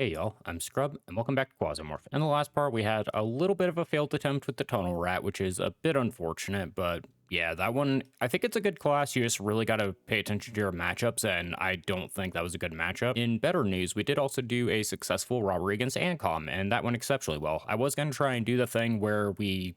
Hey y'all, I'm Scrub, and welcome back to Quasimorph. In the last part, we had a little bit of a failed attempt with the Tunnel Rat, which is a bit unfortunate, but yeah, that one, I think it's a good class. You just really gotta pay attention to your matchups, and I don't think that was a good matchup. In better news, we did also do a successful robbery against Ancom, and that went exceptionally well. I was gonna try and do the thing where we,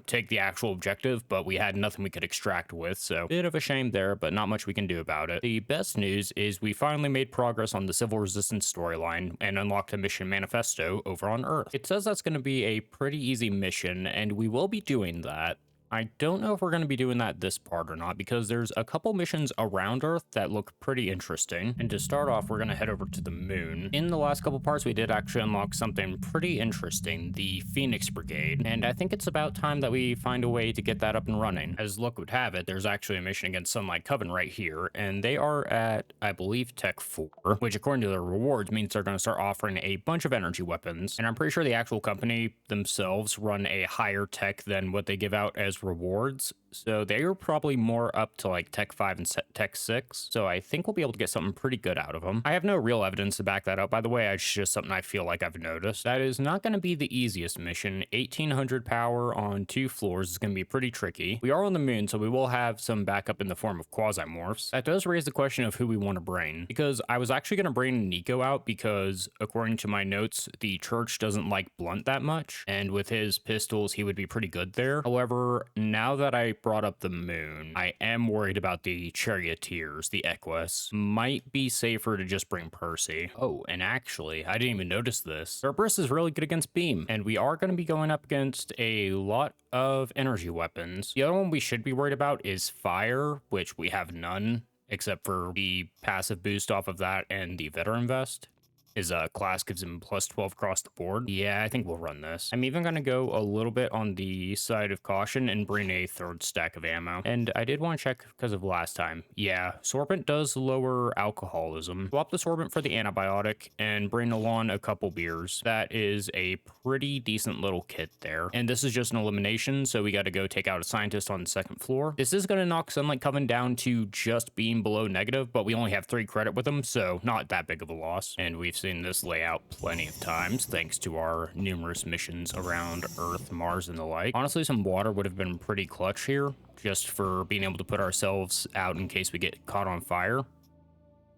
take the actual objective, but we had nothing we could extract with, so bit of a shame there, but not much we can do about it. The best news is we finally made progress on the Civil Resistance storyline and unlocked a mission manifesto over on Earth. It says that's gonna be a pretty easy mission, and we will be doing that. I don't know if we're going to be doing that this part or not, because there's a couple missions around Earth that look pretty interesting. And to start off, we're going to head over to the moon. In the last couple parts, we did actually unlock something pretty interesting, the Phoenix Brigade. And I think it's about time that we find a way to get that up and running. As luck would have it, there's actually a mission against Sunlight Coven right here, and they are at, I believe, Tech 4, which according to their rewards means they're going to start offering a bunch of energy weapons. And I'm pretty sure the actual company themselves run a higher tech than what they give out as rewards, so they are probably more up to like Tech 5 and Tech 6, so I think we'll be able to get something pretty good out of them. I have no real evidence to back that up, by the way. It's just something I feel like I've noticed. That is not going to be the easiest mission. 1800 power on 2 floors is going to be pretty tricky. We are on the moon, so we will have some backup in the form of Quasimorphs. That does raise the question of who we want to bring, because I was actually going to bring Nico out because, according to my notes, the church doesn't like Blunt that much, and with his pistols, he would be pretty good there. However, now that I brought up the moon, I am worried about the charioteers, the Equus. Might be safer to just bring Percy. Oh, and actually, I didn't even notice this. Cerberus is really good against beam, and we are going to be going up against a lot of energy weapons. The other one we should be worried about is fire, which we have none, except for the passive boost off of that and the veteran vest. His class gives him plus 12 across the board. Yeah, I think we'll run this. I'm even going to go a little bit on the side of caution and bring a third stack of ammo. And I did want to check because of last time. Yeah, sorbent does lower alcoholism. Swap the sorbent for the antibiotic and bring along a couple beers. That is a pretty decent little kit there. And this is just an elimination, so we got to go take out a scientist on the second floor. This is going to knock Sunlight Coven down to just being below negative, but we only have 3 credit with them, so not that big of a loss. And we've seen this layout plenty of times thanks to our numerous missions around Earth, Mars, and the like. Honestly, some water would have been pretty clutch here, just for being able to put ourselves out in case we get caught on fire.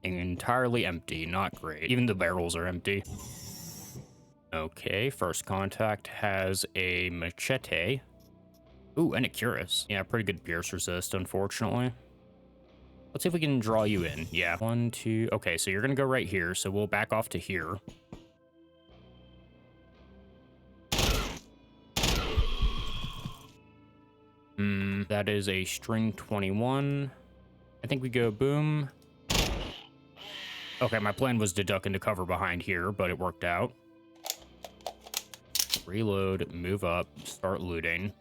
Entirely empty, not great. Even the barrels are empty. Okay, first contact has a machete. Ooh, and a cuirass. Yeah, pretty good pierce resist, unfortunately. Let's see if we can draw you in. Yeah, 1, 2. Okay, so you're gonna go right here, so we'll back off to here. That is a string 21. I think we go boom. Okay, my plan was to duck into cover behind here, but it worked out. Reload, move up, start looting.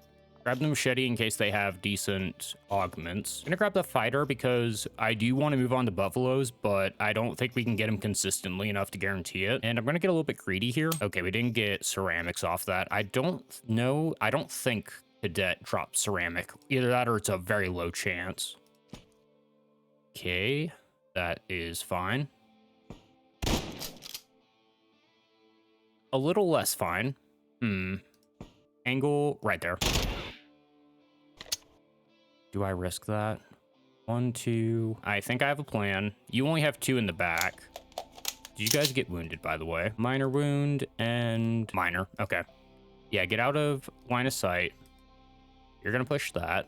Grab the machete in case they have decent augments. I'm gonna grab the fighter because I do want to move on to buffaloes, but I don't think we can get them consistently enough to guarantee it. And I'm gonna get a little bit greedy here. Okay, we didn't get ceramics off that. I don't know. I don't think Cadet dropped ceramic. Either that or it's a very low chance. Okay, that is fine. A little less fine. Angle right there. Do I risk that? 1, 2. I think I have a plan. You only have 2 in the back. Did you guys get wounded, by the way? Minor wound and minor. Okay. Yeah, get out of line of sight. You're gonna push that.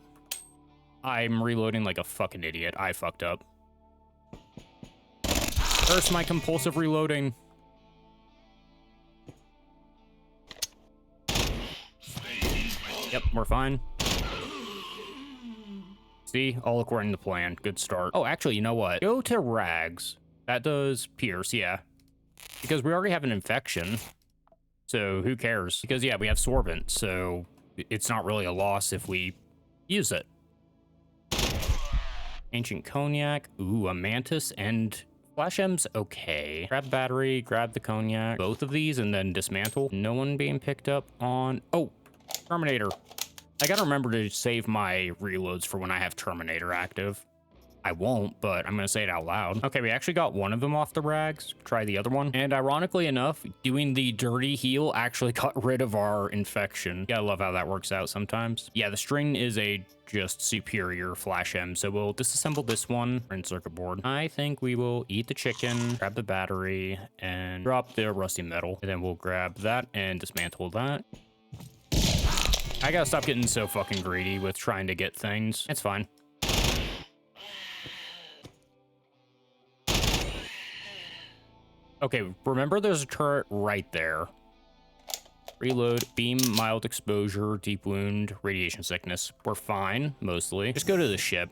I'm reloading like a fucking idiot. I fucked up. Curse my compulsive reloading. Yep, we're fine. See, all according to plan. Good start. Oh, actually, you know what? Go to rags. That does pierce, yeah. Because we already have an infection. So who cares? Because, yeah, we have sorbent, so it's not really a loss if we use it. Ancient cognac. Ooh, a mantis and flash M's okay. Grab the battery, grab the cognac. Both of these and then dismantle. No one being picked up on... Oh, Terminator. I gotta remember to save my reloads for when I have Terminator active. I won't, but I'm going to say it out loud. Okay, we actually got one of them off the rags. Try the other one. And ironically enough, doing the dirty heal actually got rid of our infection. Yeah, I love how that works out sometimes. Yeah, the string is a just superior flash M. So we'll disassemble this one in circuit board. I think we will eat the chicken, grab the battery, and drop the rusty metal. And then we'll grab that and dismantle that. I gotta stop getting so fucking greedy with trying to get things. It's fine. Okay, remember there's a turret right there. Reload, beam, mild exposure, deep wound, radiation sickness. We're fine, mostly. Just go to the ship.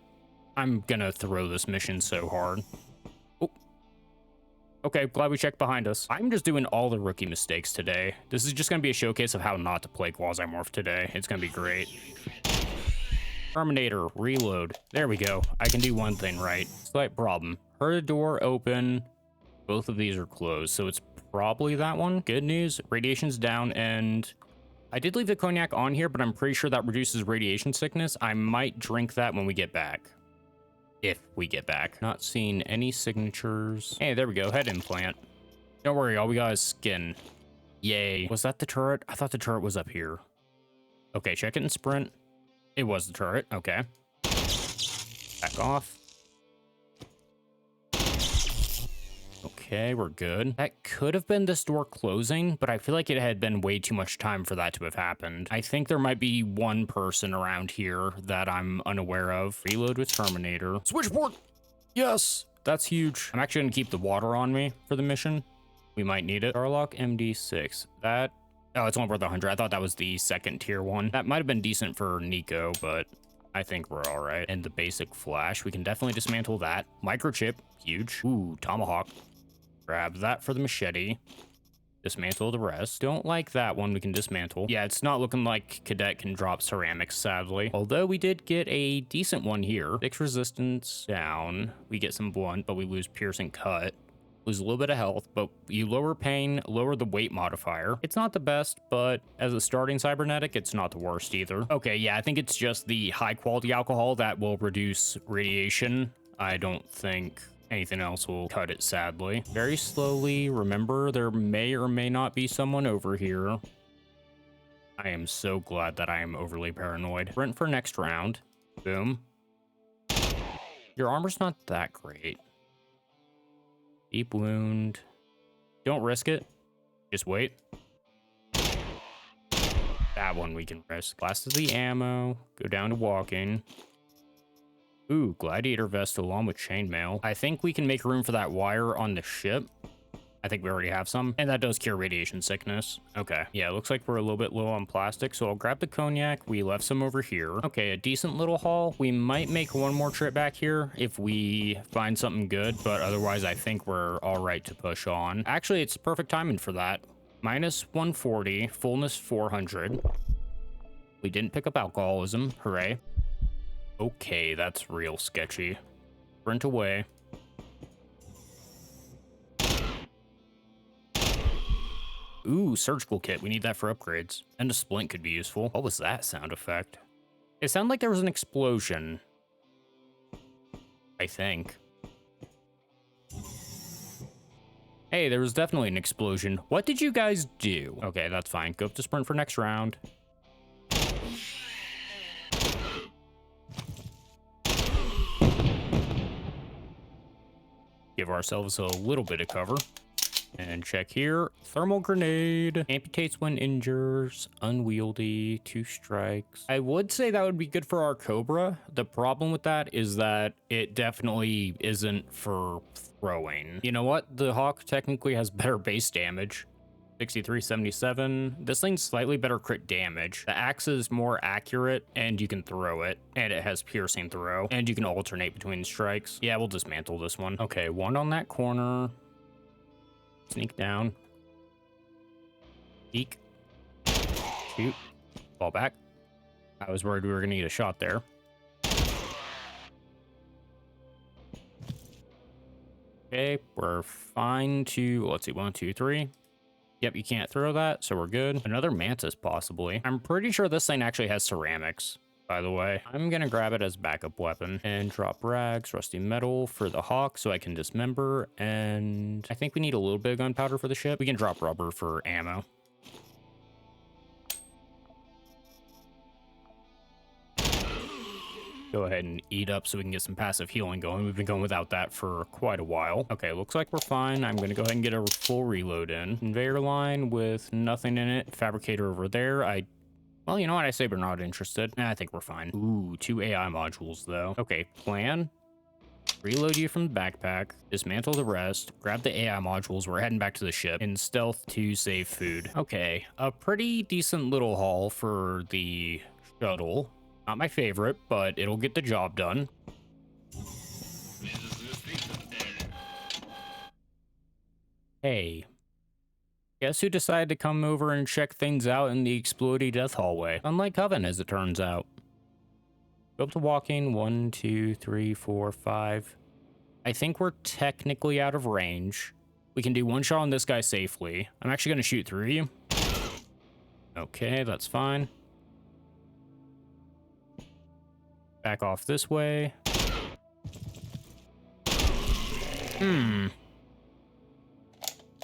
I'm gonna throw this mission so hard. Oh. Okay, glad we checked behind us. I'm just doing all the rookie mistakes today. This is just gonna be a showcase of how not to play Quasimorph today. It's gonna be great. Terminator, reload. There we go. I can do one thing right. Slight problem. Heard a door open. Both of these are closed, so it's probably that one. Good news, radiation's down, and I did leave the cognac on here, but I'm pretty sure that reduces radiation sickness. I might drink that when we get back. If we get back. Not seeing any signatures. Hey, there we go, head implant. Don't worry, all we got is skin. Yay. Was that the turret? I thought the turret was up here. Okay, check it and sprint. It was the turret, okay. Back off. Okay, we're good. That could have been this door closing, but I feel like it had been way too much time for that to have happened. I think there might be one person around here that I'm unaware of. Reload with Terminator. Switchboard! Yes! That's huge. I'm actually gonna keep the water on me for the mission. We might need it. Starlock MD6. That... Oh, it's only worth 100. I thought that was the second tier one. That might have been decent for Nico, but I think we're all right. And the basic flash, we can definitely dismantle that. Microchip, huge. Ooh, tomahawk. Grab that for the machete. Dismantle the rest. Don't like that one. We can dismantle. Yeah, it's not looking like Cadet can drop ceramics, sadly. Although we did get a decent one here. 6 resistance down. We get some blunt, but we lose piercing cut. Lose a little bit of health, but you lower pain, lower the weight modifier. It's not the best, but as a starting cybernetic, it's not the worst either. Okay, yeah, I think it's just the high quality alcohol that will reduce radiation. I don't think anything else will cut it, sadly. Very slowly, remember, there may or may not be someone over here. I am so glad that I am overly paranoid. Sprint for next round. Boom. Your armor's not that great. Deep wound. Don't risk it. Just wait. That one we can risk. Blast of the ammo. Go down to walking. Ooh, gladiator vest along with chainmail. I think we can make room for that wire on the ship. I think we already have some. And that does cure radiation sickness. Okay. Yeah, it looks like we're a little bit low on plastic, so I'll grab the cognac. We left some over here. Okay, a decent little haul. We might make one more trip back here if we find something good, but otherwise I think we're all right to push on. Actually, it's perfect timing for that. Minus 140, fullness 400. We didn't pick up alcoholism. Hooray. Okay, that's real sketchy. Sprint away. Ooh, surgical kit. We need that for upgrades. And a splint could be useful. What was that sound effect? It sounded like there was an explosion. I think. Hey, there was definitely an explosion. What did you guys do? Okay, that's fine. Go up to sprint for next round. Give ourselves a little bit of cover. And check here. Thermal grenade. Amputates when injures. Unwieldy. 2 strikes. I would say that would be good for our Cobra. The problem with that is that it definitely isn't for throwing. You know what? The Hawk technically has better base damage. 6377. This thing's slightly better crit damage. The axe is more accurate and you can throw it. And it has piercing throw. And you can alternate between strikes. Yeah, we'll dismantle this one. Okay, one on that corner. Sneak down. Peek. Shoot. Fall back. I was worried we were gonna get a shot there. Okay, we're fine to, let's see, 1, 2, 3. Yep, you can't throw that, so we're good. Another mantis, possibly. I'm pretty sure this thing actually has ceramics, by the way. I'm gonna grab it as backup weapon and drop rags, rusty metal for the hawk so I can dismember. And I think we need a little bit of gunpowder for the ship. We can drop rubber for ammo. Go ahead and eat up so we can get some passive healing going. We've been going without that for quite a while. Okay, looks like we're fine. I'm gonna go ahead and get a full reload in. Conveyor line with nothing in it. Fabricator over there. Well, you know what? I say we're not interested. I think we're fine. Ooh, 2 AI modules though. Okay, plan. Reload you from the backpack. Dismantle the rest. Grab the AI modules. We're heading back to the ship. And stealth to save food. Okay, a pretty decent little haul for the shuttle. Not my favorite, but it'll get the job done. Hey. Guess who decided to come over and check things out in the explodey death hallway? Sunlight Coven, as it turns out. Go up to walking. 1, 2, 3, 4, 5. I think we're technically out of range. We can do one shot on this guy safely. I'm actually going to shoot through you. Okay, that's fine. Back off this way.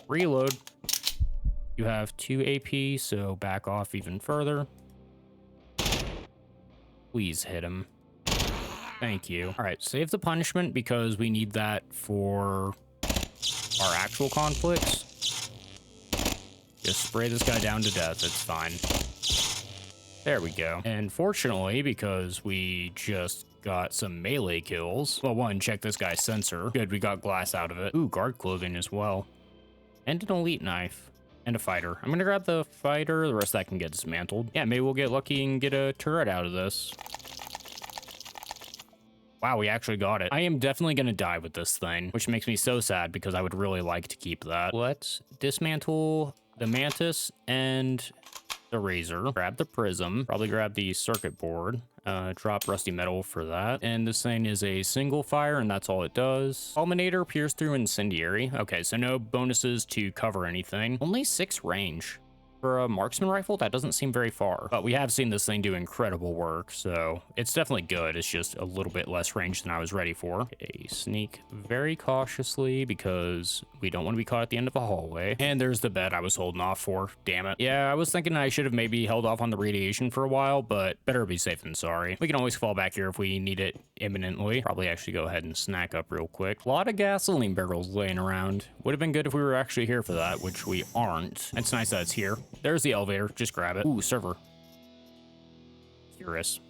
Reload. You have 2 AP, so back off even further. Please hit him. Thank you. All right, save the punishment because we need that for our actual conflicts. Just spray this guy down to death. It's fine. There we go. And fortunately, because we just got some melee kills. Well, one, check this guy's sensor. Good, we got glass out of it. Ooh, guard clothing as well. And an elite knife. And a fighter. I'm gonna grab the fighter. The rest of that can get dismantled. Yeah, maybe we'll get lucky and get a turret out of this. Wow, we actually got it. I am definitely gonna die with this thing, which makes me so sad because I would really like to keep that. Let's dismantle the mantis and the razor. Grab the prism. Probably grab the circuit board. Drop rusty metal for that. And this thing is a single fire, and that's all it does. Fulminator, pierce through incendiary. Okay, so no bonuses to cover anything. Only 6 range. For a marksman rifle, that doesn't seem very far. But we have seen this thing do incredible work, so it's definitely good. It's just a little bit less range than I was ready for. Okay, sneak very cautiously because we don't want to be caught at the end of a hallway. And there's the bed I was holding off for. Damn it. Yeah, I was thinking I should have maybe held off on the radiation for a while, but better be safe than sorry. We can always fall back here if we need it imminently. Probably actually go ahead and snack up real quick. A lot of gasoline barrels laying around. Would have been good if we were actually here for that, which we aren't. It's nice that it's here. There's the elevator. Just grab it. Ooh, server. Curious.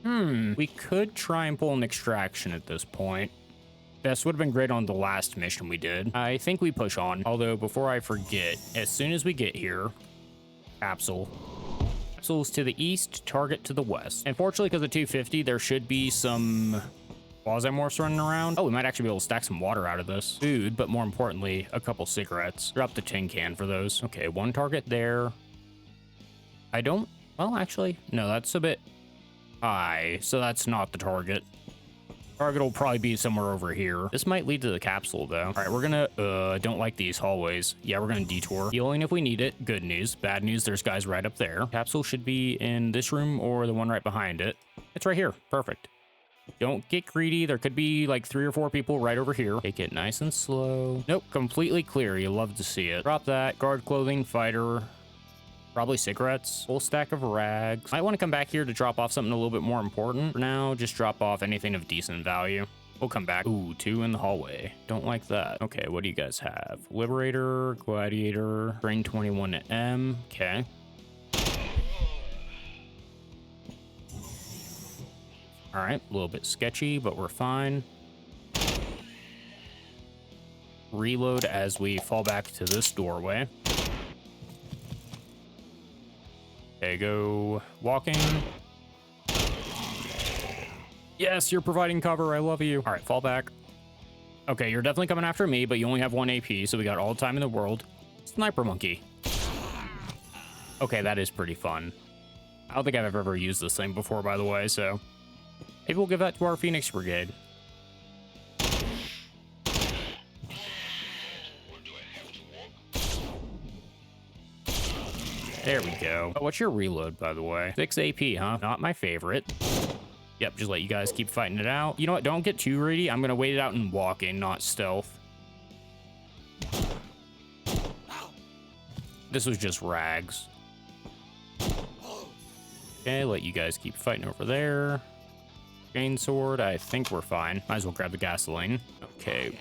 We could try and pull an extraction at this point. This would have been great on the last mission we did. I think we push on. Although, before I forget, as soon as we get here, capsule. Capsules to the east, target to the west. Unfortunately, because of 250, there should be some Quasimorphs running around. Oh, we might actually be able to stack some water out of this. Food, but more importantly, a couple cigarettes. Drop the tin can for those. Okay, 1 target there. Well, actually, no, that's a bit high, so that's not the target. Target will probably be somewhere over here. This might lead to the capsule, though. All right, we're gonna, don't like these hallways. Yeah, we're gonna detour. Healing if we need it. Good news. Bad news, there's guys right up there. Capsule should be in this room or the one right behind it. It's right here. Perfect. Don't get greedy. There could be like 3 or 4 people right over here. Take it nice and slow. Nope, completely clear. You love to see it. Drop that. Guard clothing, fighter. Probably cigarettes. Full stack of rags. Might want to come back here to drop off something a little bit more important. For now, just drop off anything of decent value. We'll come back. Ooh, 2 in the hallway. Don't like that. Okay, what do you guys have? Liberator, Gladiator, Train 21M. Okay. All right, a little bit sketchy, but we're fine. Reload as we fall back to this doorway. Okay, go walking. Yes, you're providing cover. I love you. All right, fall back. Okay, you're definitely coming after me, but you only have 1 AP, so we got all the time in the world. Sniper monkey. Okay, that is pretty fun. I don't think I've ever used this thing before, by the way, so maybe we'll give that to our Phoenix Brigade. There we go. Oh, what's your reload, by the way? 6 AP, huh? Not my favorite. Yep, just let you guys keep fighting it out. You know what? Don't get too greedy. I'm going to wait it out and walk in, not stealth. This was just rags. Okay, let you guys keep fighting over there. Chain sword, I think we're fine. Might as well grab the gasoline. Okay.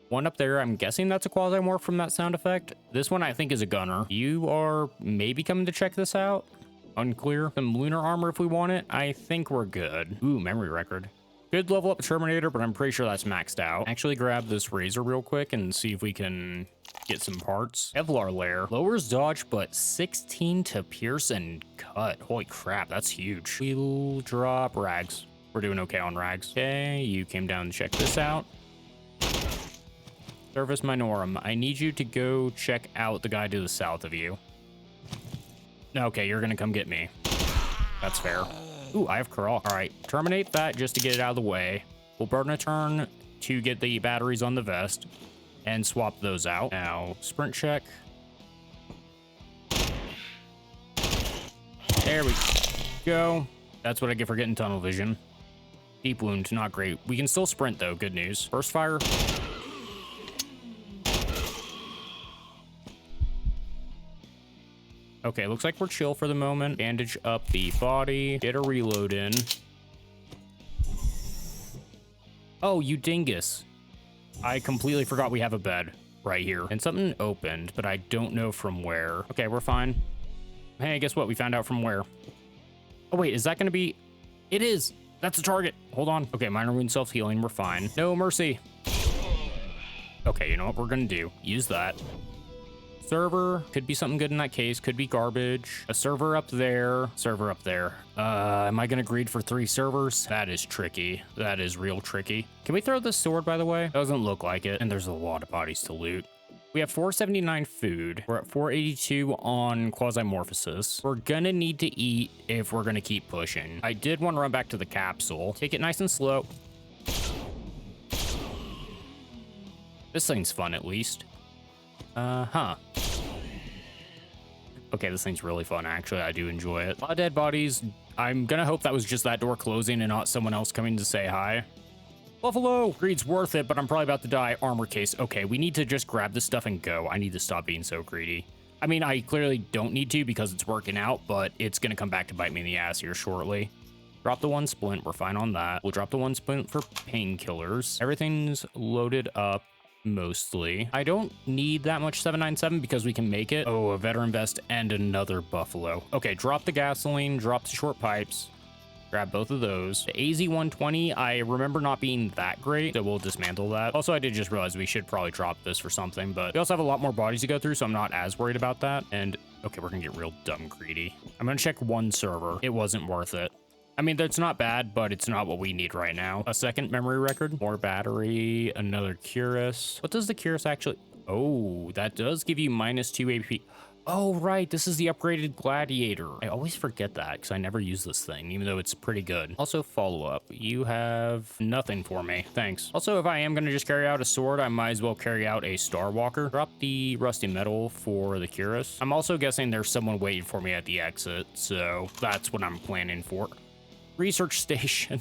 One up there, I'm guessing that's a Quasimorph from that sound effect. This one I think is a gunner. You are maybe coming to check this out? Unclear. Some lunar armor if we want it. I think we're good. Ooh, memory record. Could level up the Terminator, but I'm pretty sure that's maxed out. Actually grab this razor real quick and see if we can get some parts. Kevlar layer. Lowers dodge, but 16 to pierce and cut. Holy crap, that's huge. We'll drop rags. We're doing okay on rags. Okay, you came down to check this out. Service Minorum. I need you to go check out the guy to the south of you. Okay, you're gonna come get me. That's fair. Ooh, I have Corral. All right, terminate that just to get it out of the way. We'll burn a turn to get the batteries on the vest and swap those out. Now, sprint check. There we go. That's what I get for getting tunnel vision. Deep wound, not great. We can still sprint though, good news. First fire. Okay, looks like we're chill for the moment. Bandage up the body. Get a reload in. Oh, you dingus. I completely forgot we have a bed right here. And something opened, but I don't know from where. Okay, we're fine. Hey, guess what? We found out from where. Oh, wait, is that going to be... It is. That's a target. Hold on. Okay, minor wound self-healing. We're fine. No mercy. Okay, you know what we're going to do? Use that. Server, could be something good in that case, could be garbage. A server up there, server up there. Am I gonna greed for 3 servers? That is tricky. That is real tricky. Can we throw this sword, by the way? Doesn't look like it, and there's a lot of bodies to loot. We have 479 food. We're at 482 on Quasimorphosis. We're gonna need to eat if we're gonna keep pushing. I did want to run back to the capsule. Take it nice and slow. This thing's fun, at least. Okay, this thing's really fun, actually. I do enjoy it. A lot of dead bodies. I'm gonna hope that was just that door closing and not someone else coming to say hi. Buffalo! Greed's worth it, but I'm probably about to die. Armor case. Okay, we need to just grab this stuff and go. I need to stop being so greedy. I mean, I clearly don't need to because it's working out, but it's gonna come back to bite me in the ass here shortly. Drop the 1 splint. We're fine on that. We'll drop the 1 splint for painkillers. Everything's loaded up. Mostly. I don't need that much 797 because we can make it. Oh, a veteran vest and another buffalo. Okay, drop the gasoline, drop the short pipes, grab both of those. The AZ-120, I remember not being that great, so we'll dismantle that. Also, I did just realize we should probably drop this for something, but we also have a lot more bodies to go through, so I'm not as worried about that. And okay, we're gonna get real dumb greedy. I'm gonna check 1 server. It wasn't worth it. I mean, that's not bad, but it's not what we need right now. A second memory record, more battery, another Curus. What does the Curus actually... Oh, that does give you -2 AP. Oh, right, this is the upgraded Gladiator. I always forget that because I never use this thing, even though it's pretty good. Also, follow-up. You have nothing for me. Thanks. Also, if I am going to just carry out a sword, I might as well carry out a Star Walker. Drop the rusty metal for the Curus. I'm also guessing there's someone waiting for me at the exit, so that's what I'm planning for. Research station.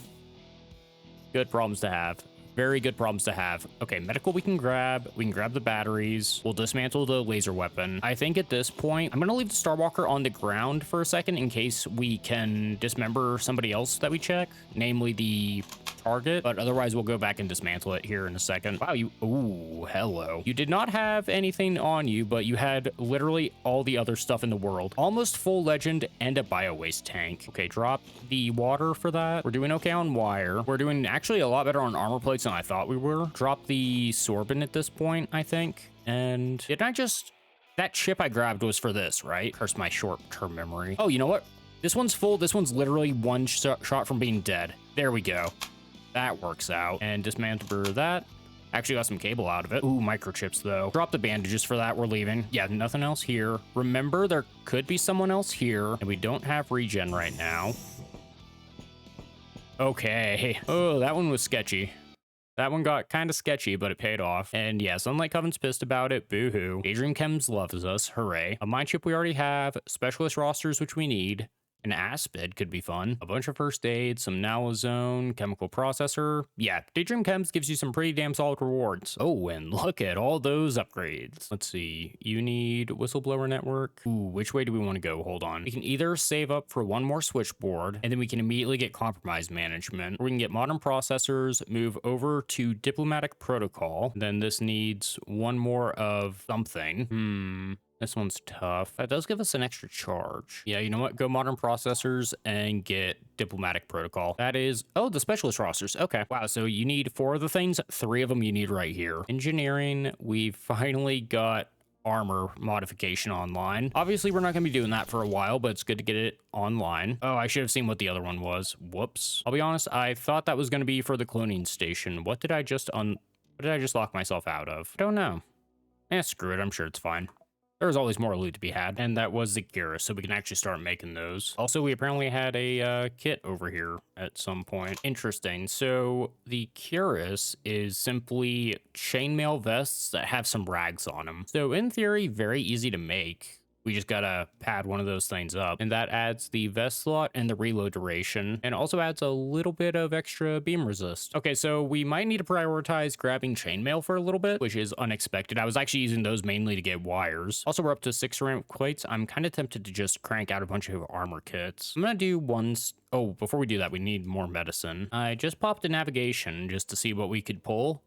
Good problems to have. Very good problems to have. Okay, medical we can grab. We can grab the batteries. We'll dismantle the laser weapon. I think at this point, I'm going to leave the Star Walker on the ground for a second in case we can dismember somebody else that we check, namely the target, but otherwise we'll go back and dismantle it here in a second. Wow, you... Ooh, hello. You did not have anything on you, but you had literally all the other stuff in the world. Almost full legend and a bio-waste tank. Okay, drop the water for that. We're doing okay on wire. We're doing actually a lot better on armor plates than I thought we were. Drop the sorbent at this point, I think. And did I just... That chip I grabbed was for this, right? Curse my short-term memory. Oh, you know what? This one's full. This one's literally 1 shot from being dead. There we go. That works out. And dismantle that. Actually got some cable out of it. Ooh, microchips though. Drop the bandages for that. We're leaving. Yeah, nothing else here. Remember, there could be someone else here, and we don't have regen right now. Okay. Oh, that one was sketchy. That one got kind of sketchy, but it paid off. And yeah, Sunlight Coven's pissed about it. Boo-hoo. Daydream Chems loves us. Hooray. A mine chip we already have. Specialist rosters, which we need. An Aspid could be fun. A bunch of first aid, some Nalazone, chemical processor. Yeah, Daydream Chems gives you some pretty damn solid rewards. Oh, and look at all those upgrades. Let's see. You need Whistleblower Network. Ooh, which way do we want to go? Hold on. We can either save up for one more switchboard, and then we can immediately get compromise management. Or we can get modern processors, move over to diplomatic protocol. Then this needs one more of something. This one's tough. That does give us an extra charge. Yeah, you know what? Go modern processors and get diplomatic protocol. That is, oh, the specialist rosters. Okay. Wow, so you need 4 of the things. 3 of them you need right here. Engineering, we finally got armor modification online. Obviously, we're not going to be doing that for a while, but it's good to get it online. Oh, I should have seen what the other one was. Whoops. I'll be honest, I thought that was going to be for the cloning station. What did I just lock myself out of? I don't know. Screw it. I'm sure it's fine. There's always more loot to be had, and that was the Cura, so we can actually start making those. Also, we apparently had a kit over here at some point. Interesting. So the Cuirass is simply chainmail vests that have some rags on them. So in theory, very easy to make. We just gotta pad one of those things up, and that adds the vest slot and the reload duration, and also adds a little bit of extra beam resist. Okay, so we might need to prioritize grabbing chainmail for a little bit, which is unexpected. I was actually using those mainly to get wires. Also, we're up to 6 ceramic plates. I'm kind of tempted to just crank out a bunch of armor kits. I'm gonna do ones. Oh, before we do that, we need more medicine. I just popped a navigation just to see what we could pull.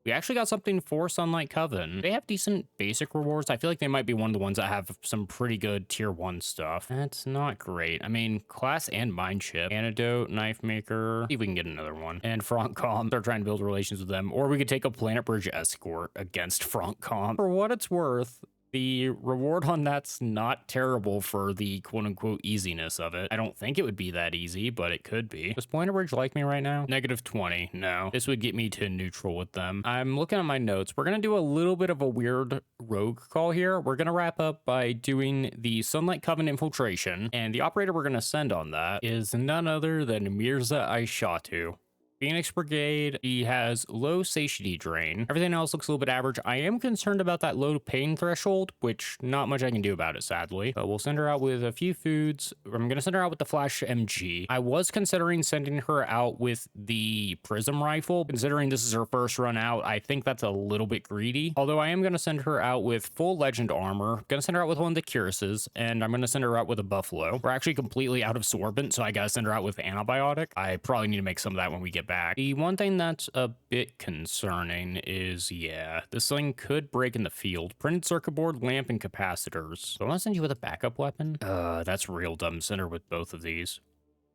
We actually got something for Sunlight Coven. They have decent basic rewards. I feel like they might be one of the ones that have some pretty good tier 1 stuff. That's not great. I mean, class and mine chip. Antidote, knife maker. See if we can get another one. And Francom. Start trying to build relations with them. Or we could take a Planet Bridge escort against Francom. For what it's worth, the reward on that's not terrible for the quote-unquote easiness of it. I don't think it would be that easy, but it could be. Does Planet Bridge like me right now? -20. No. This would get me to neutral with them. I'm looking at my notes. We're going to do a little bit of a weird rogue call here. We're going to wrap up by doing the Sunlight Coven infiltration, and the operator we're going to send on that is none other than Mirza Aishatu. Phoenix Brigade, he has low satiety drain. Everything else looks a little bit average. I am concerned about that low pain threshold, which not much I can do about it, sadly. But we'll send her out with a few foods. I'm going to send her out with the Flash MG. I was considering sending her out with the Prism Rifle. Considering this is her first run out, I think that's a little bit greedy. Although I am going to send her out with full Legend armor. Going to send her out with one of the Cuirasses, and I'm going to send her out with a Buffalo. We're actually completely out of sorbent, so I got to send her out with antibiotic. I probably need to make some of that when we get back. The one thing that's a bit concerning is, yeah, this thing could break in the field. Printed circuit board, lamp, and capacitors. So I want to send you with a backup weapon. That's real dumb. Send her with both of these.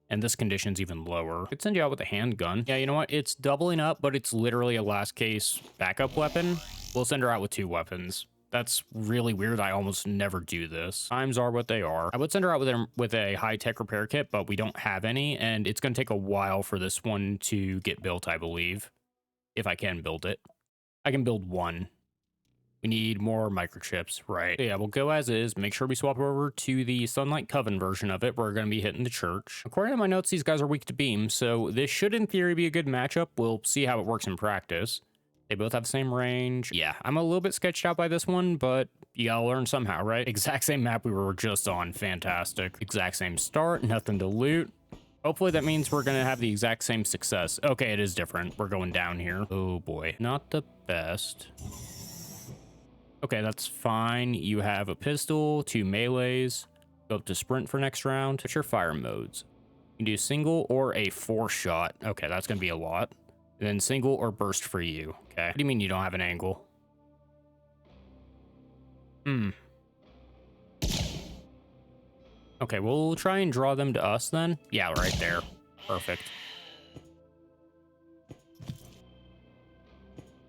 And this condition's even lower. Could send you out with a handgun. Yeah, you know what? It's doubling up, but it's literally a last case backup weapon. We'll send her out with 2 weapons. That's really weird. I almost never do this. Times are what they are. I would send her out with a high-tech repair kit, but we don't have any, and it's going to take a while for this one to get built, I believe. If I can build it. I can build 1. We need more microchips, right? So yeah, we'll go as is. Make sure we swap over to the Sunlight Coven version of it. We're going to be hitting the church. According to my notes, these guys are weak to beam, so this should, in theory, be a good matchup. We'll see how it works in practice. They both have the same range. Yeah, I'm a little bit sketched out by this one, but you gotta learn somehow, right? Exact same map we were just on. Fantastic. Exact same start, nothing to loot. Hopefully that means we're gonna have the exact same success. Okay, it is different. We're going down here. Oh boy, not the best. Okay, that's fine. You have a pistol, 2 melees. Go up to sprint for next round. What's your fire modes? You can do single or a 4-shot. Okay, that's gonna be a lot. And then single or burst for you. Okay. What do you mean you don't have an angle? Okay, we'll try and draw them to us then. Yeah, right there. Perfect.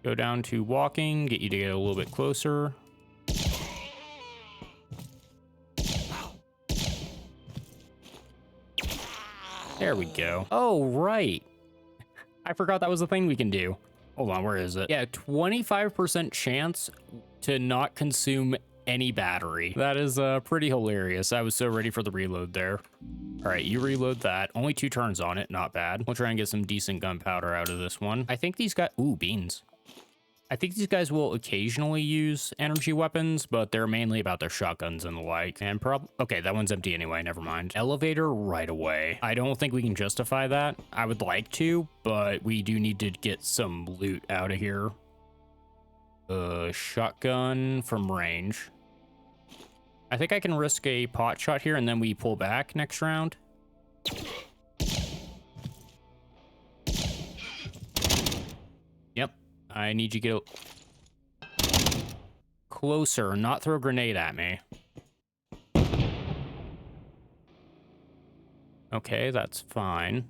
Go down to walking, get you to get a little bit closer. There we go. Oh, right. I forgot that was a thing we can do. Hold on, where is it? Yeah, 25% chance to not consume any battery. That is pretty hilarious. I was so ready for the reload there. All right, you reload that. Only 2 turns on it. Not bad. We'll try and get some decent gunpowder out of this one. I think these guys... Ooh, beans. I think these guys will occasionally use energy weapons, but they're mainly about their shotguns and the like. And okay, that one's empty anyway, never mind. Elevator right away. I don't think we can justify that. I would like to, but we do need to get some loot out of here. Shotgun from range. I think I can risk a pot shot here and then we pull back next round. Yep. I need you to get closer, not throw a grenade at me. Okay, that's fine.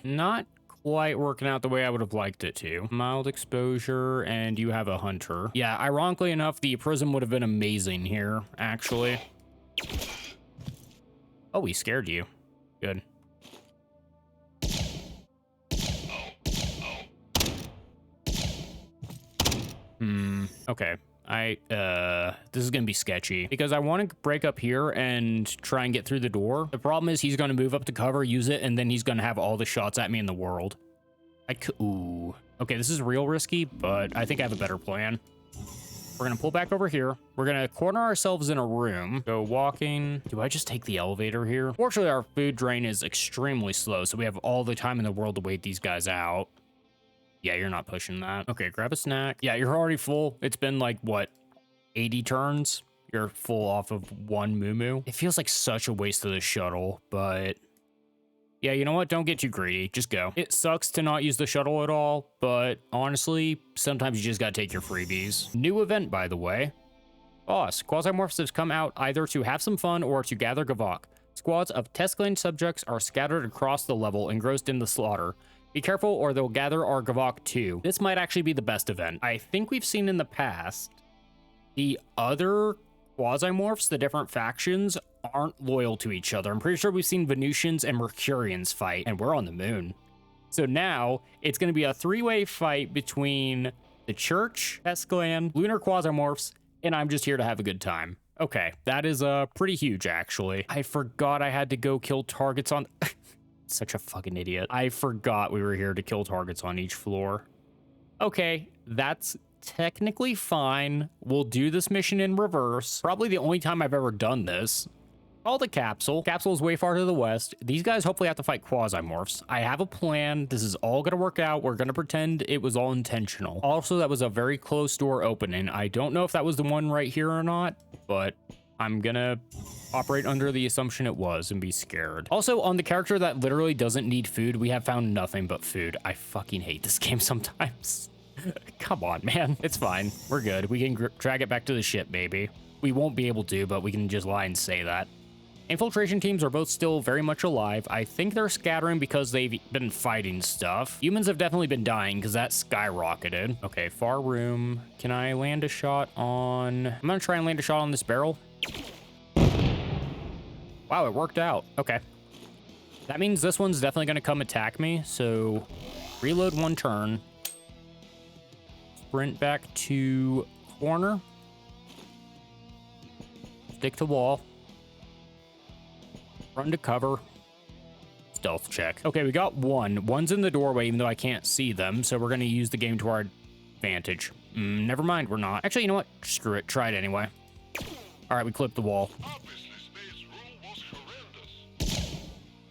Not quite working out the way I would have liked it to. Mild exposure, and you have a hunter. Yeah, ironically enough, the prism would have been amazing here, actually. Oh, he scared you. Good. Okay. This is gonna be sketchy because I want to break up here and try and get through the door. The problem is he's gonna move up to cover, use it, and then he's gonna have all the shots at me in the world. Ooh. Okay, this is real risky, but I think I have a better plan. We're gonna pull back over here. We're gonna corner ourselves in a room. Go walking. Do I just take the elevator here? Fortunately, our food drain is extremely slow, so we have all the time in the world to wait these guys out. Yeah, you're not pushing that. Okay, grab a snack. Yeah, you're already full. It's been like, what, 80 turns? You're full off of 1 moo-moo. It feels like such a waste of the shuttle, but... yeah, you know what? Don't get too greedy. Just go. It sucks to not use the shuttle at all, but honestly, sometimes you just gotta take your freebies. New event, by the way. Boss, Quasimorphs have come out either to have some fun or to gather Gavok. Squads of Tesclan subjects are scattered across the level, engrossed in the slaughter. Be careful or they'll gather our Gavok too. This might actually be the best event. I think we've seen in the past, the other Quasimorphs, the different factions, aren't loyal to each other. I'm pretty sure we've seen Venusians and Mercurians fight, and we're on the moon. So now, it's going to be a 3-way fight between the Church, Tesclan, Lunar Quasimorphs, and I'm just here to have a good time. Okay, that is pretty huge, actually. I forgot I had to go kill targets on... Such a fucking idiot. I forgot we were here to kill targets on each floor. Okay, that's technically fine. We'll do this mission in reverse. Probably the only time I've ever done this. Call the capsule. Capsule is way far to the west. These guys hopefully have to fight Quasimorphs. I have a plan. This is all gonna work out. We're gonna pretend it was all intentional. Also, that was a very close door opening. I don't know if that was the one right here or not, but I'm gonna operate under the assumption it was and be scared. Also, on the character that literally doesn't need food, we have found nothing but food. I fucking hate this game sometimes. Come on, man. It's fine. We're good. We can drag it back to the ship, baby. We won't be able to, but we can just lie and say that. Infiltration teams are both still very much alive. I think they're scattering because they've been fighting stuff. Humans have definitely been dying because that skyrocketed. Okay, far room. Can I land a shot on... I'm gonna try and land a shot on this barrel. Wow, it worked out. Okay. That means this one's definitely going to come attack me, so reload 1 turn. Sprint back to corner. Stick to wall. Run to cover. Stealth check. Okay, we got one. One's in the doorway, even though I can't see them, so we're going to use the game to our advantage. Never mind, we're not. Actually, you know what? Screw it. Try it anyway. All right, we clipped the wall.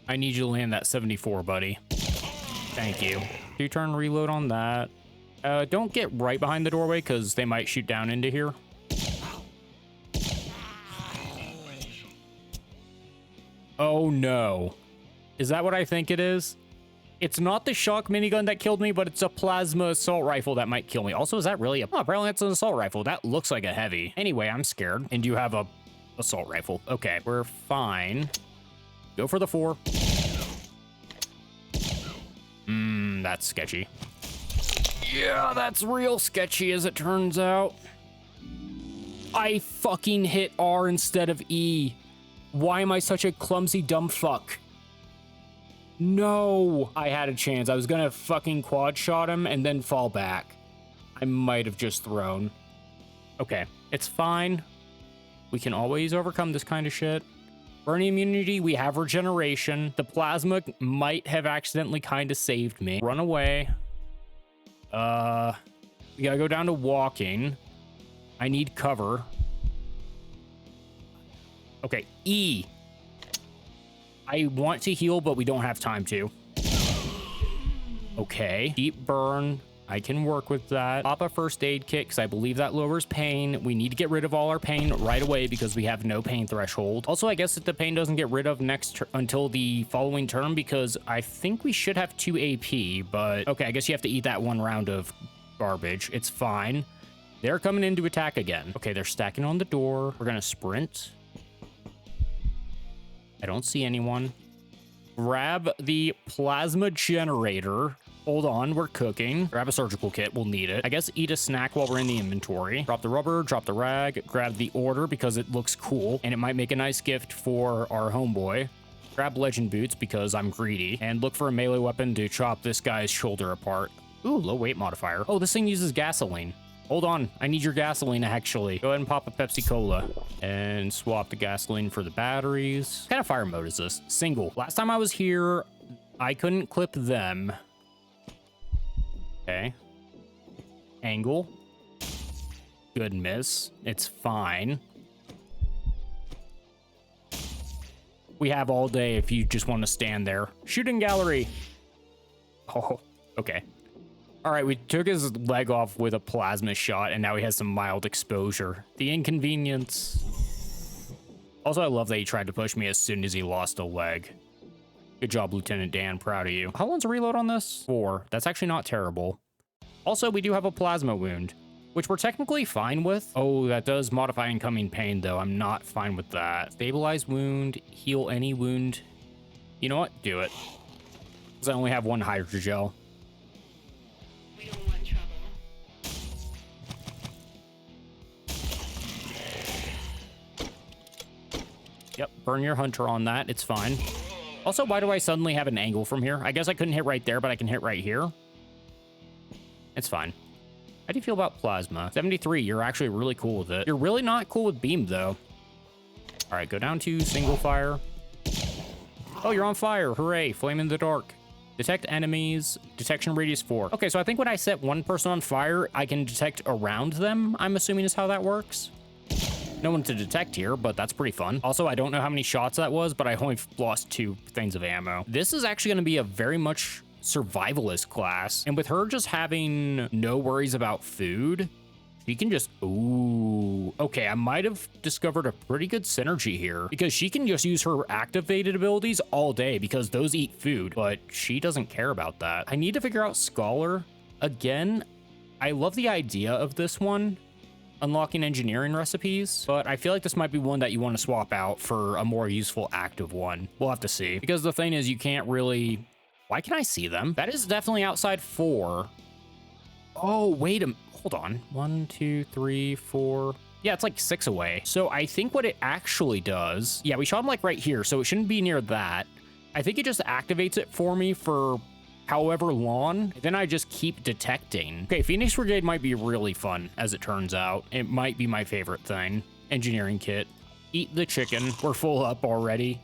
I need you to land that 74, buddy. Thank you. 2-turn reload on that. Don't get right behind the doorway because they might shoot down into here. Oh no. Is that what I think it is? It's not the shock minigun that killed me, but it's a plasma assault rifle that might kill me. Also, is that really a... Oh, apparently it's an assault rifle. That looks like a heavy. Anyway, I'm scared. And you have a assault rifle. Okay, we're fine. Go for the 4. That's sketchy. Yeah, that's real sketchy as it turns out. I fucking hit R instead of E. Why am I such a clumsy dumb fuck? No, I had a chance. I was gonna fucking quad shot him and then fall back. I might have just thrown. Okay, it's fine. We can always overcome this kind of shit. Burning immunity, we have regeneration. The plasma might have accidentally kind of saved me. Run away. We gotta go down to walking. I need cover. Okay, E. I want to heal, but we don't have time to. Okay, deep burn. I can work with that. Pop a first aid kit because I believe that lowers pain. We need to get rid of all our pain right away because we have no pain threshold. Also, I guess that the pain doesn't get rid of until the following turn because I think we should have 2 AP, but okay, I guess you have to eat that 1 round of garbage. It's fine. They're coming in to attack again. Okay, they're stacking on the door. We're gonna sprint. I don't see anyone. Grab the plasma generator. Hold on, we're cooking. Grab a surgical kit, we'll need it. I guess eat a snack while we're in the inventory. Drop the rubber, drop the rag, grab the order because it looks cool and it might make a nice gift for our homeboy. Grab legend boots because I'm greedy and look for a melee weapon to chop this guy's shoulder apart. Ooh, low weight modifier. Oh, this thing uses gasoline. Hold on, I need your gasoline actually. Go ahead and pop a Pepsi Cola and swap the gasoline for the batteries. What kind of fire mode is this? Single. Last time I was here, I couldn't clip them. Okay. Angle. Good miss. It's fine. We have all day if you just want to stand there. Shooting gallery. Oh, okay. All right, we took his leg off with a plasma shot, and now he has some mild exposure. The inconvenience. Also, I love that he tried to push me as soon as he lost a leg. Good job, Lieutenant Dan. Proud of you. How long's a reload on this? 4. That's actually not terrible. Also, we do have a plasma wound, which we're technically fine with. Oh, that does modify incoming pain, though. I'm not fine with that. Stabilize wound, heal any wound. You know what? Do it. Because I only have 1 hydrogel. We don't want trouble. Yep, burn your hunter on that. It's fine. Also, why do I suddenly have an angle from here? I guess I couldn't hit right there, but I can hit right here. It's fine. How do you feel about plasma? 73, you're actually really cool with it. You're really not cool with beam, though. All right, go down to single fire. Oh, you're on fire. Hooray, flame in the dark. Detect enemies, detection radius 4. Okay, so I think when I set one person on fire, I can detect around them, I'm assuming is how that works. No one to detect here, but that's pretty fun. Also, I don't know how many shots that was, but I only lost 2 things of ammo. This is actually going to be a very much survivalist class. And with her just having no worries about food, she can just, ooh. Okay, I might have discovered a pretty good synergy here because she can just use her activated abilities all day because those eat food, but she doesn't care about that. I need to figure out Scholar. Again, I love the idea of this one. Unlocking engineering recipes, but I feel like this might be one that you want to swap out for a more useful active one. We'll have to see. Because the thing is, you can't really... Why can I see them? That is definitely outside 4. Oh, wait a... Hold on. 1, 2, 3, 4... Yeah, it's like 6 away. So I think what it actually does... Yeah, we shot him like right here, so it shouldn't be near that. I think it just activates it for me for... however long, then I just keep detecting. Okay, Phoenix Brigade might be really fun, as it turns out. It might be my favorite thing. Engineering kit. Eat the chicken. We're full up already.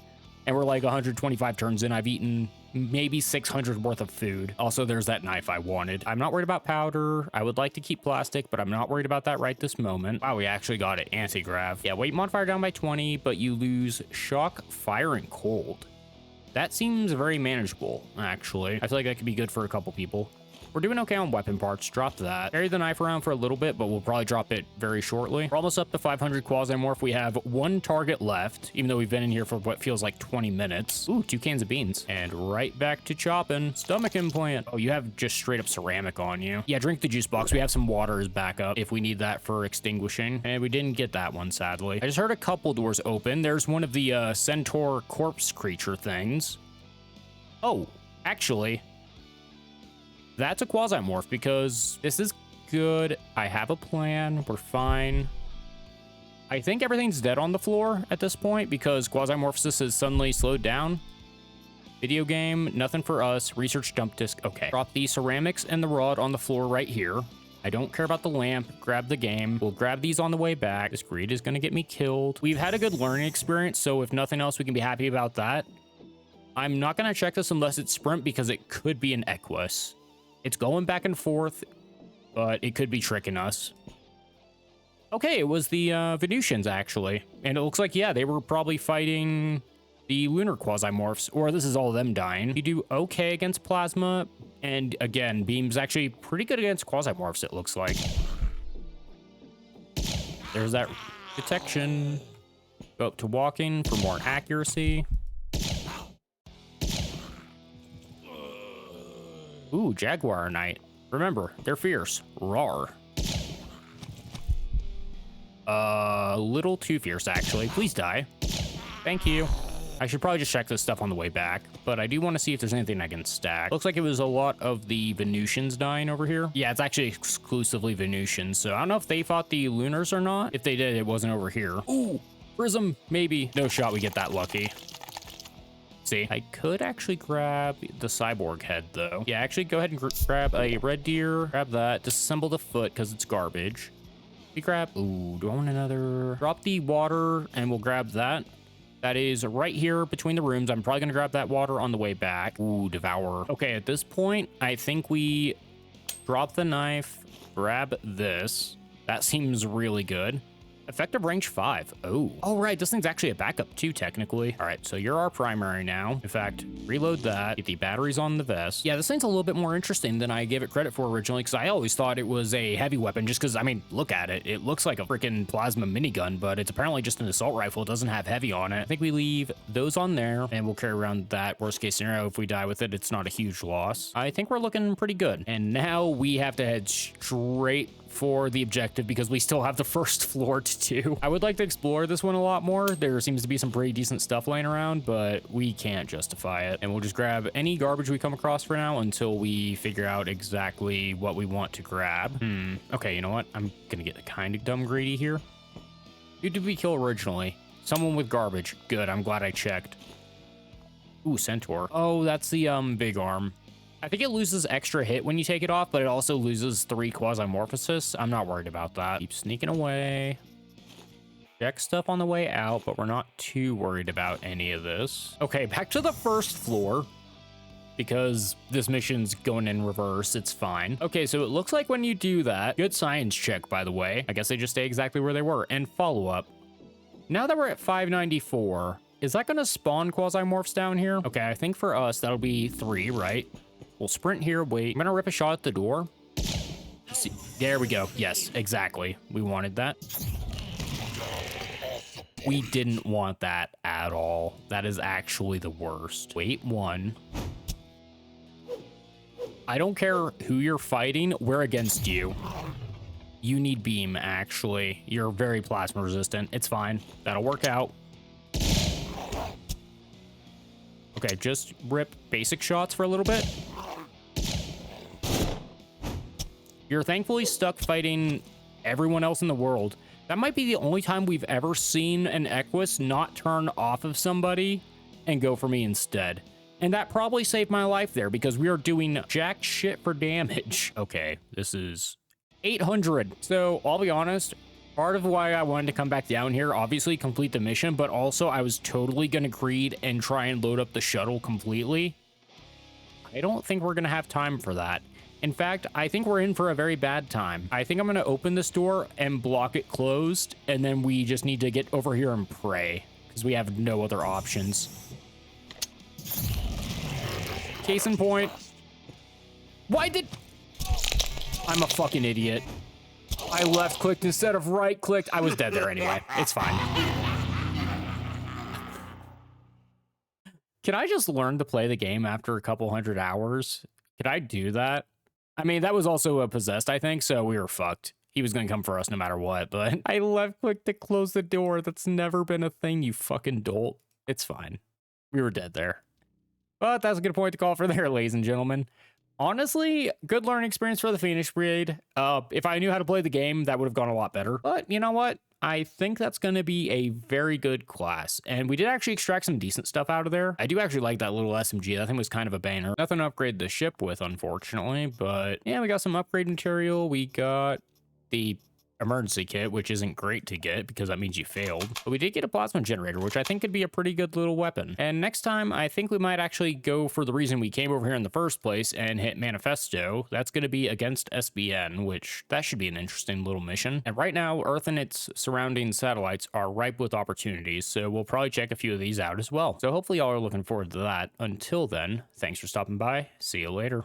And we're like 125 turns in. I've eaten maybe 600 worth of food. Also, there's that knife I wanted. I'm not worried about powder. I would like to keep plastic, but I'm not worried about that right this moment. Wow, we actually got it. Anti-grav. Yeah, weight modifier down by 20, but you lose shock, fire, and cold. That seems very manageable, actually. I feel like that could be good for a couple people. We're doing okay on weapon parts. Drop that. Carry the knife around for a little bit, but we'll probably drop it very shortly. We're almost up to 500 Quasimorph. We have 1 target left, even though we've been in here for what feels like 20 minutes. Ooh, 2 cans of beans. And right back to chopping. Stomach implant. Oh, you have just straight up ceramic on you. Yeah, drink the juice box. We have some water as backup if we need that for extinguishing. And we didn't get that one, sadly. I just heard a couple doors open. There's one of the centaur corpse creature things. Oh, actually... That's a Quasimorph because this is good. I have a plan. We're fine. I think everything's dead on the floor at this point because Quasimorphosis is suddenly slowed down. Video game, nothing for us. Research dump disk. Okay. Drop the ceramics and the rod on the floor right here. I don't care about the lamp. Grab the game. We'll grab these on the way back. This greed is going to get me killed. We've had a good learning experience, so if nothing else, we can be happy about that. I'm not going to check this unless it's sprint because it could be an Equus. It's going back and forth, but it could be tricking us. Okay, it was the Venusians, actually. And it looks like, yeah, they were probably fighting the lunar Quasimorphs, or this is all of them dying. You do okay against plasma, and again, beam's actually pretty good against Quasimorphs, it looks like. There's that detection. Go up to walking for more accuracy. Ooh, Jaguar Knight. Remember, they're fierce. Rawr. A little too fierce, actually. Please die. Thank you. I should probably just check this stuff on the way back, but I do want to see if there's anything I can stack. Looks like it was a lot of the Venusians dying over here. Yeah, it's actually exclusively Venusians, so I don't know if they fought the Lunars or not. If they did, it wasn't over here. Ooh, Prism, maybe. No shot we get that lucky. See, I could actually grab the cyborg head, though. Yeah, actually, go ahead and grab a red deer. Grab that. Disassemble the foot, because it's garbage. We grab... Ooh, do I want another... Drop the water, and we'll grab that. That is right here between the rooms. I'm probably going to grab that water on the way back. Ooh, devour. Okay, at this point, I think we drop the knife, grab this. That seems really good. Effective range 5. Oh, right. This thing's actually a backup too, technically. All right, so you're our primary now. In fact, reload that. Get the batteries on the vest. Yeah, this thing's a little bit more interesting than I gave it credit for originally, because I always thought it was a heavy weapon just because, I mean, look at it. It looks like a freaking plasma minigun, but it's apparently just an assault rifle. It doesn't have heavy on it. I think we leave those on there, and we'll carry around that. Worst case scenario, if we die with it, it's not a huge loss. I think we're looking pretty good. And now we have to head straight for the objective because we still have the first floor to do. I would like to explore this one a lot more. There seems to be some pretty decent stuff laying around, but we can't justify it. And we'll just grab any garbage we come across for now until we figure out exactly what we want to grab. Okay, you know what? I'm gonna get kind of dumb greedy here. Who did we kill originally? Someone with garbage. Good, I'm glad I checked. Ooh, Centaur. Oh, that's the big arm. I think it loses extra hit when you take it off, but it also loses 3 Quasimorphosis. I'm not worried about that. Keep sneaking away. Check stuff on the way out, but we're not too worried about any of this. Okay, back to the first floor, because this mission's going in reverse. It's fine. Okay, so it looks like when you do that, good science check, by the way. I guess they just stay exactly where they were. And follow up. Now that we're at 594, is that going to spawn Quasimorphs down here? Okay, I think for us, that'll be 3, right? We'll sprint here, wait. I'm gonna rip a shot at the door. See, there we go. Yes, exactly. We wanted that. We didn't want that at all. That is actually the worst. Wait, 1. I don't care who you're fighting, we're against you. You need beam, actually. You're very plasma resistant. It's fine. That'll work out. Okay, just rip basic shots for a little bit. You're thankfully stuck fighting everyone else in the world. That might be the only time we've ever seen an Equus not turn off of somebody and go for me instead. And that probably saved my life there because we are doing jack shit for damage. Okay, this is 800. So I'll be honest, part of why I wanted to come back down here, obviously complete the mission, but also I was totally gonna greed and try and load up the shuttle completely. I don't think we're gonna have time for that. In fact, I think we're in for a very bad time. I think I'm gonna open this door and block it closed, and then we just need to get over here and pray, because we have no other options. Case in point. Why did... I'm a fucking idiot. I left-clicked instead of right-clicked. I was dead there anyway. It's fine. Can I just learn to play the game after a couple hundred hours? Could I do that? I mean, that was also a possessed, I think, so we were fucked. He was gonna come for us no matter what, but I left-clicked to close the door. That's never been a thing, you fucking dolt. It's fine. We were dead there. But that's a good point to call for there, ladies and gentlemen. Honestly, good learning experience for the Phoenix Brigade. If I knew how to play the game, that would have gone a lot better. But you know what? I think that's going to be a very good class. And we did actually extract some decent stuff out of there. I do actually like that little SMG. That thing was kind of a banner. Nothing to upgrade the ship with, unfortunately. But yeah, we got some upgrade material. We got the emergency kit, which isn't great to get because that means you failed. But we did get a plasma generator, which I think could be a pretty good little weapon. And next time, I think we might actually go for the reason we came over here in the first place and hit Manifesto. That's going to be against SBN, which that should be an interesting little mission. And right now, Earth and its surrounding satellites are ripe with opportunities, so we'll probably check a few of these out as well. So hopefully y'all are looking forward to that. Until then, thanks for stopping by. See you later.